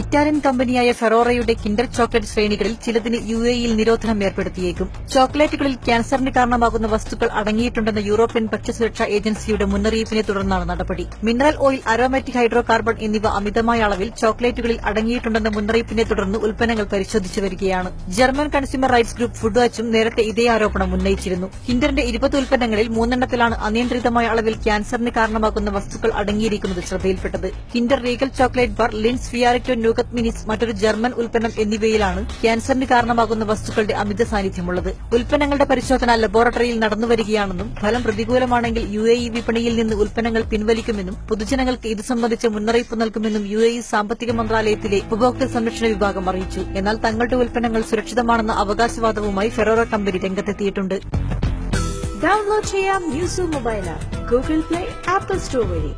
Italian കമ്പനിയായ ഫെറോറയുടെ Kinder chocolate ശ്രേണികളിൽ ചിലതിന് യുഎഇയിൽ നിരോധനം ഏർപ്പെടുത്തിയേക്കും. ചോക്ലേറ്റുകളിൽ ക്യാൻസറിന് കാരണമാകുന്ന വസ്തുക്കൾ അടങ്ങിയിട്ടുണ്ടെന്ന യൂറോപ്യൻ ഭക്ഷ്യസുരക്ഷാ ഏജൻസിയുടെ മുന്നറിയിപ്പിനെ തുടർന്നാണ് നടപടി. Mineral oil, aromatic hydro carbon എന്നിവ അമിതമായ അളവിൽ ചോക്ലേറ്റുകളിൽ അടങ്ങിയിട്ടുണ്ടെന്ന മുന്നറിയിപ്പിനെ തുടർന്ന് ഉൽപ്പന്നങ്ങൾ പരിശോധിച്ചു വരികയാണ്. German consumer rights group food വാച്ചും നേരത്തെ ഇതേ ആരോപണം ഉന്നയിച്ചിരുന്നു. കിൻഡറിന്റെ 20 ഉൽപ്പന്നങ്ങളിൽ 3 അനിയന്ത്രിതമായ അളവിൽ ക്യാൻസറിന് കാരണമാകുന്ന വസ്തുക്കൾ അടങ്ങിയിരിക്കുന്നത് ശ്രദ്ധയിൽപ്പെട്ടത്. കിൻഡർ റീഗൽ ചോക്ലേറ്റ് ബാർ, ലിൻസ് ഫിയാറിറ്റോ ന്യൂഗത്ത് മിനിസ്, മറ്റൊരു ജർമ്മൻ ഉൽപ്പന്നം എന്നിവയിലാണ് ക്യാൻസറിന് കാരണമാകുന്ന വസ്തുക്കളുടെ അമിത സാന്നിധ്യമുള്ളത്. ഉൽപ്പന്നങ്ങളുടെ പരിശോധന ലബോറട്ടറിയിൽ നടന്നുവരികയാണെന്നും ഫലം പ്രതികൂലമാണെങ്കിൽ യുഎഇ വിപണിയിൽ നിന്ന് ഉൽപ്പന്നങ്ങൾ പിൻവലിക്കുമെന്നും പൊതുജനങ്ങൾക്ക് ഇത് സംബന്ധിച്ച് മുന്നറിയിപ്പ് നൽകുമെന്നും യുഎഇ സാമ്പത്തിക മന്ത്രാലയത്തിലെ ഉപഭോക്തൃ സംരക്ഷണ വിഭാഗം അറിയിച്ചു. എന്നാൽ തങ്ങളുടെ ഉൽപ്പന്നങ്ങൾ സുരക്ഷിതമാണെന്ന അവകാശവാദവുമായി ഫെറോറ കമ്പനി രംഗത്തെത്തിയിട്ടുണ്ട്. ഡൗൺലോഡ് ചെയ്യാം news mobile app, Google play, apple store വഴി.